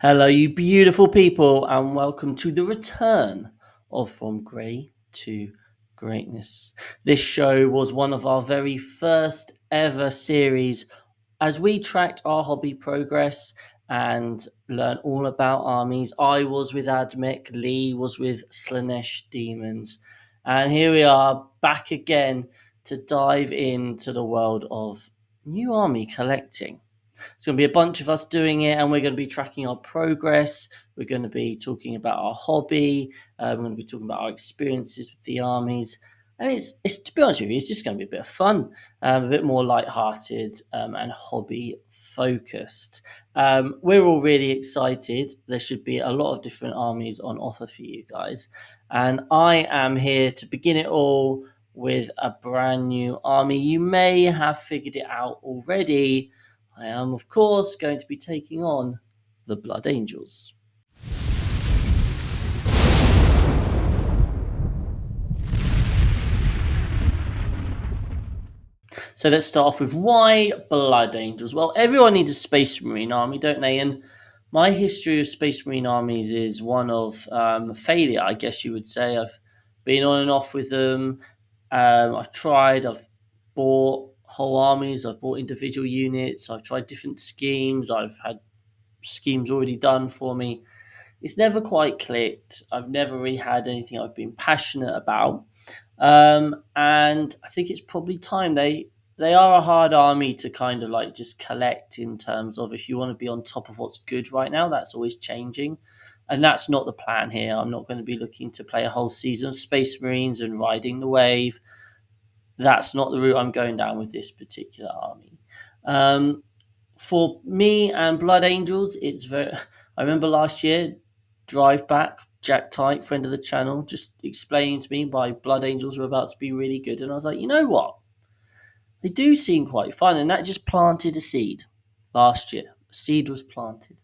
Hello, you beautiful people, and welcome to the return of From Grey to Greatness. This show was one of our very first ever series as we tracked our hobby progress and learned all about armies. I was with Admech, Lee was with Slanesh Demons, and here we are back again to dive into the world of new army collecting. It's going to be a bunch of us doing it, and we're going to be tracking our progress. We're going to be talking about our hobby. We're going to be talking about our experiences with the armies. And it's to be honest with you, it's just going to be a bit of fun, a bit more light-hearted and hobby focused. We're all really excited. There should be a lot of different armies on offer for you guys. And I am here to begin it all with a brand new army. You may have figured it out already. I am, of course, going to be taking on the Blood Angels. So let's start off with why Blood Angels? Well, everyone needs a Space Marine army, don't they? And my history of Space Marine armies is one of failure, I guess you would say. I've been on and off with them. I've bought whole armies, I've bought individual units, I've tried different schemes, I've had schemes already done for me. It's never quite clicked. I've never really had anything I've been passionate about, and I think it's probably time. They are a hard army to kind of like just collect in terms of if you want to be on top of what's good right now. That's always changing, and that's not the plan here. I'm not going to be looking to play a whole season of Space Marines and riding the wave. That's not the route I'm going down with this particular army. Um, for me and Blood Angels, it's very. I remember last year, drive back, Jack Tight, friend of the channel, just explaining to me why Blood Angels were about to be really good, and I was like, you know what? They do seem quite fun, and that just planted a seed last year. A seed was planted,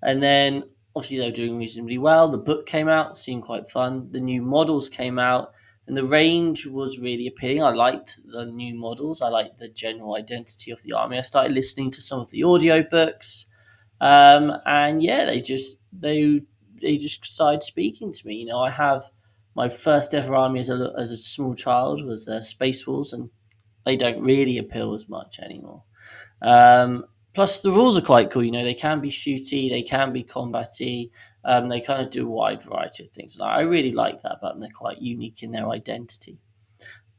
and then obviously they were doing reasonably well. The book came out, seemed quite fun. The new models came out, and the range was really appealing. I liked the new models. I liked the general identity of the army. I started listening to some of the audio books, and yeah, they just started speaking to me. You know, I have my first ever army as a small child was Space Wolves, and they don't really appeal as much anymore. Plus, the rules are quite cool. You know, they can be shooty, they can be combaty. They kind of do a wide variety of things. And I really like that about them. They're quite unique in their identity.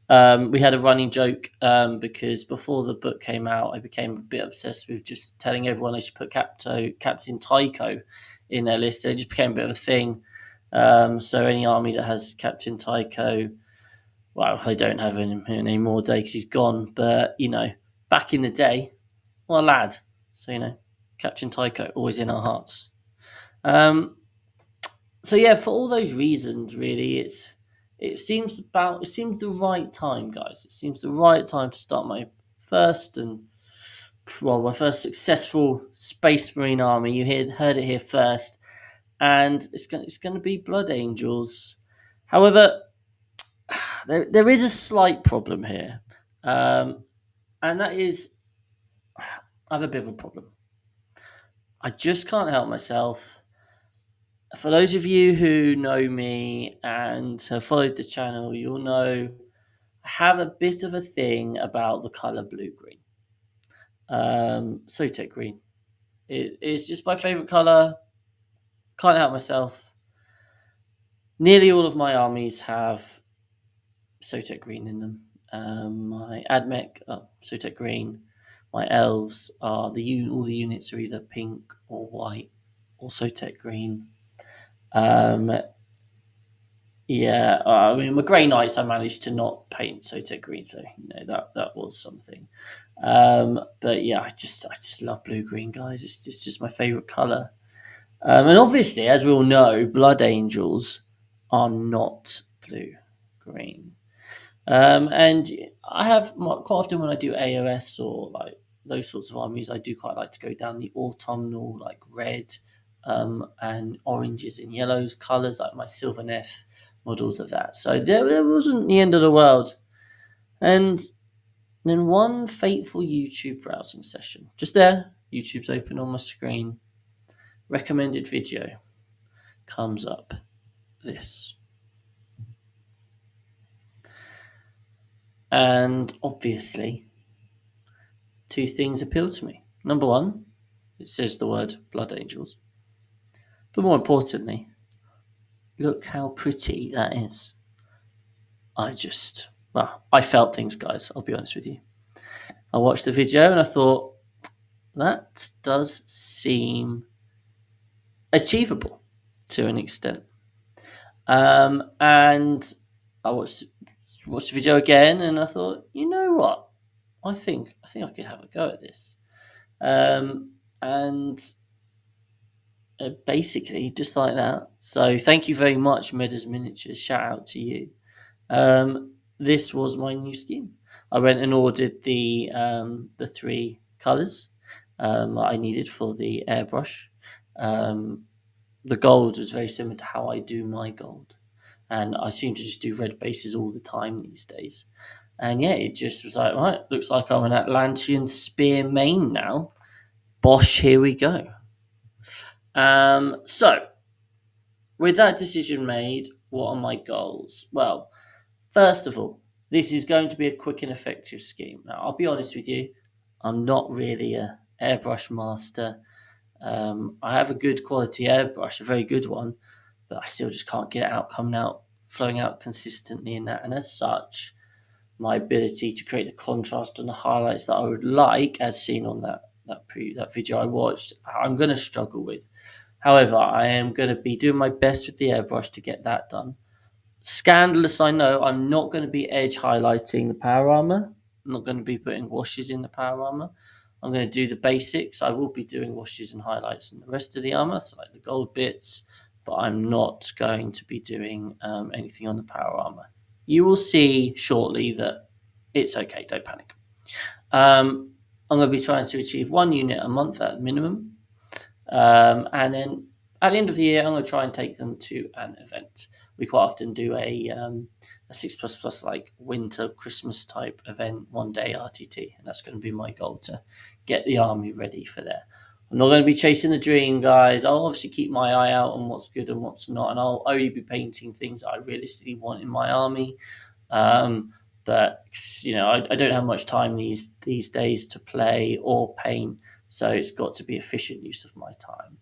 We had a running joke because before the book came out, I became a bit obsessed with just telling everyone they should put Captain Tycho in their list. It just became a bit of a thing. So any army that has Captain Tycho, well, they don't have him anymore today because he's gone. But you know, back in the day, what a lad. So you know, Captain Tycho always in our hearts. Um, so yeah, for all those reasons, really, it seems the right time, guys. It seems the right time to start first and my first successful Space Marine army. Heard it here first, and it's going to be Blood Angels. However, there is a slight problem here, and that is I have a bit of a problem. I just can't help myself. For those of you who know me and have followed the channel, you'll know I have a bit of a thing about the color blue green. Sotek green. It's just my favorite color. Can't help myself. Nearly all of my armies have Sotek green in them. My Admech, Sotek green. My elves are all the units are either pink or white or Sotek green. Um, Yeah, I mean, my Grey Knights, I managed to not paint Sotek green, so you know that was something. But yeah, I just love blue green, guys. It's just my favorite color. And obviously, as we all know, Blood Angels are not blue green. And I have quite often when I do AOS or like those sorts of armies, I do quite like to go down the autumnal, like red, and oranges and yellows colors, like my Sylvaneth models of that. So there wasn't the end of the world. And then one fateful YouTube browsing session, just there, YouTube's open on my screen, recommended video comes up this. And obviously, two things appeal to me. Number one, it says the word Blood Angels. But more importantly, look how pretty that is. I felt things, guys, I'll be honest with you. I watched the video and I thought, that does seem achievable to an extent. And I watched the video again and I thought, you know what? I think I could have a go at this. And basically just like that. So thank you very much, Meadows Miniatures. Shout out to you. This was my new scheme. I went and ordered the three colours I needed for the airbrush. The gold was very similar to how I do my gold, and I seem to just do red bases all the time these days. And yeah, it just was like, right, looks like I'm an Atlantean spear main now. Bosh, here we go. So with that decision made, what are my goals? Well, first of all, this is going to be a quick and effective scheme. Now, I'll be honest with you, I'm not really a airbrush master. I have a good quality airbrush, a very good one, but I still just can't get it out, flowing out consistently in that. And as such, my ability to create the contrast and the highlights that I would like, as seen on that video I watched, I'm going to struggle with. However, I am going to be doing my best with the airbrush to get that done. Scandalous, I know. I'm not going to be edge highlighting the power armor. I'm not going to be putting washes in the power armor. I'm going to do the basics. I will be doing washes and highlights in the rest of the armor, so like the gold bits, but I'm not going to be doing anything on the power armor. You will see shortly that it's okay. Don't panic. I'm going to be trying to achieve 1 unit a month at minimum. And then at the end of the year, I'm going to try and take them to an event. We quite often do a 6++ like winter Christmas type event, 1 day RTT, and that's going to be my goal, to get the army ready for that. I'm not going to be chasing the dream, guys. I'll obviously keep my eye out on what's good and what's not, and I'll only be painting things that I realistically want in my army. But I don't have much time these days to play or paint, so it's got to be efficient use of my time.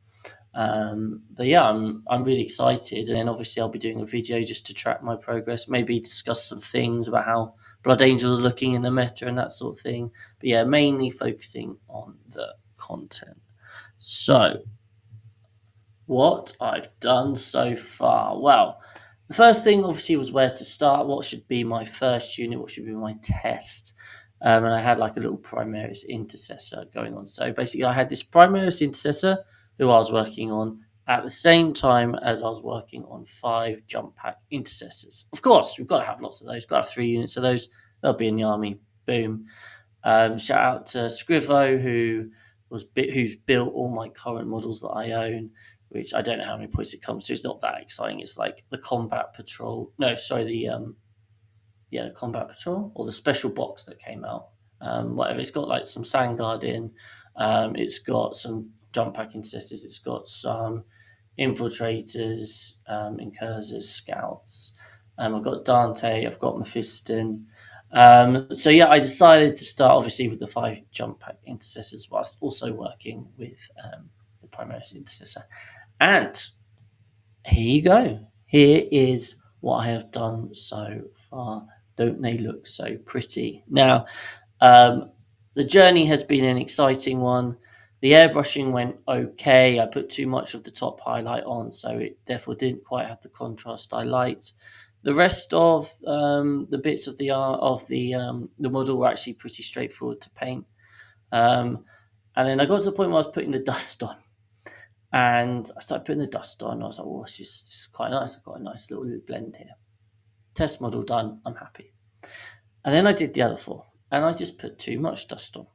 But yeah, I'm really excited, and then obviously I'll be doing a video just to track my progress, maybe discuss some things about how Blood Angels are looking in the meta and that sort of thing. But yeah, mainly focusing on the content. So, what I've done so far. Well, the first thing obviously was where to start. What should be my first unit? What should be my test? And I had like a little Primaris Intercessor going on. So basically, I had this Primaris Intercessor who I was working on at the same time as I was working on 5 Jump Pack Intercessors. Of course, we've got to have lots of those. Got to have 3 units of those. They'll be in the army. Boom. Shout out to Scrivo who's built all my current models that I own, which I don't know how many points it comes to. It's not that exciting. It's like the Combat Patrol. No, sorry, the Combat Patrol or the special box that came out. Whatever. It's got like some Sandguard in. It's got some Jump Pack Intercessors. It's got some Infiltrators, Incursors, Scouts. I've got Dante. I've got Mephiston. So yeah, I decided to start obviously with the 5 Jump Pack Intercessors, whilst also working with the Primaris Intercessor. And here you go. Here is what I have done so far. Don't they look so pretty? Now, the journey has been an exciting one. The airbrushing went okay. I put too much of the top highlight on, so it therefore didn't quite have the contrast I liked. The rest of the bits of the model were actually pretty straightforward to paint. And then I got to the point where I was putting the dust on. And I started putting the dust on. I was like, this is quite nice. I've got a nice little blend here. Test model done. I'm happy. And then I did the other 4. And I just put too much dust on.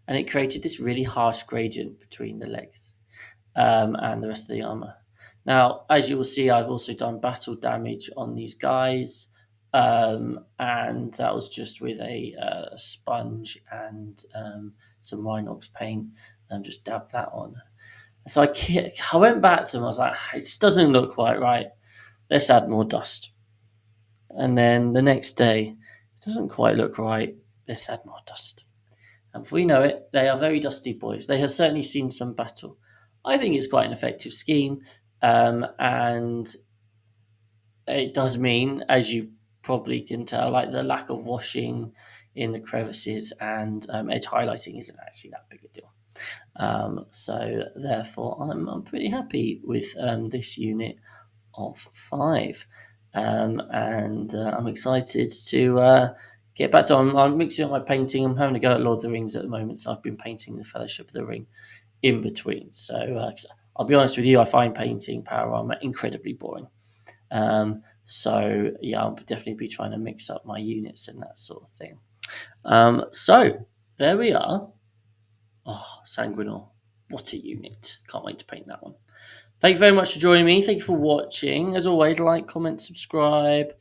And it created this really harsh gradient between the legs and the rest of the armor. Now, as you will see, I've also done battle damage on these guys. And that was just with a sponge and some Rhinox paint, and just dab that on. So I went back to them. I was like, it doesn't look quite right. Let's add more dust. And then the next day, it doesn't quite look right. Let's add more dust. And before you know it, they are very dusty boys. They have certainly seen some battle. I think it's quite an effective scheme, and it does mean, as you probably can tell, like the lack of washing in the crevices and edge highlighting isn't actually that big a deal. So therefore, I'm pretty happy with this unit of 5, and I'm excited to get back. So I'm mixing up my painting. I'm having to go at Lord of the Rings at the moment, so I've been painting the Fellowship of the Ring in between. So 'cause I'll be honest with you, I find painting Power Armor incredibly boring. So yeah, I'll definitely be trying to mix up my units and that sort of thing. So there we are. Oh, Sanguinor. What a unit. Can't wait to paint that one. Thank you very much for joining me. Thank you for watching. As always, like, comment, subscribe.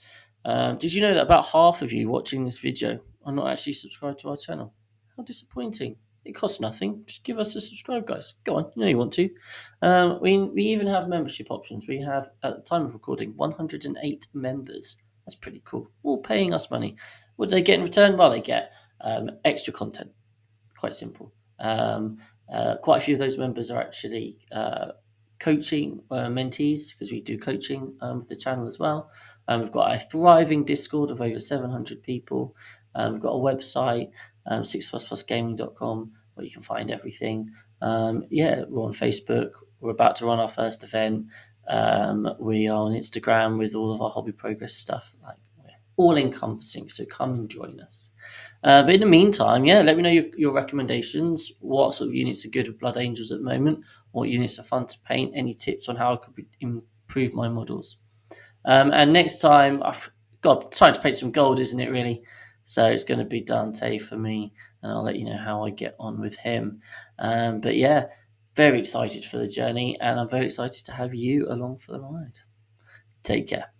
Did you know that about half of you watching this video are not actually subscribed to our channel? How disappointing. It costs nothing. Just give us a subscribe, guys. Go on, you know you want to. We even have membership options. We have, at the time of recording, 108 members. That's pretty cool. All paying us money. What do they get in return? Well, they get extra content. Quite simple. Quite a few of those members are actually coaching mentees, because we do coaching with the channel as well. We've got a thriving Discord of over 700 people. We've got a website, 6plusgaming.com, where you can find everything. Yeah, we're on Facebook. We're about to run our first event. We are on Instagram with all of our hobby progress stuff. Like, we're all encompassing, so come and join us. But in the meantime, yeah, let me know your recommendations. What sort of units are good with Blood Angels at the moment? What units are fun to paint? Any tips on how I could improve my models? And next time, time to paint some gold, isn't it, really? So it's going to be Dante for me, and I'll let you know how I get on with him. But yeah, very excited for the journey, and I'm very excited to have you along for the ride. Take care.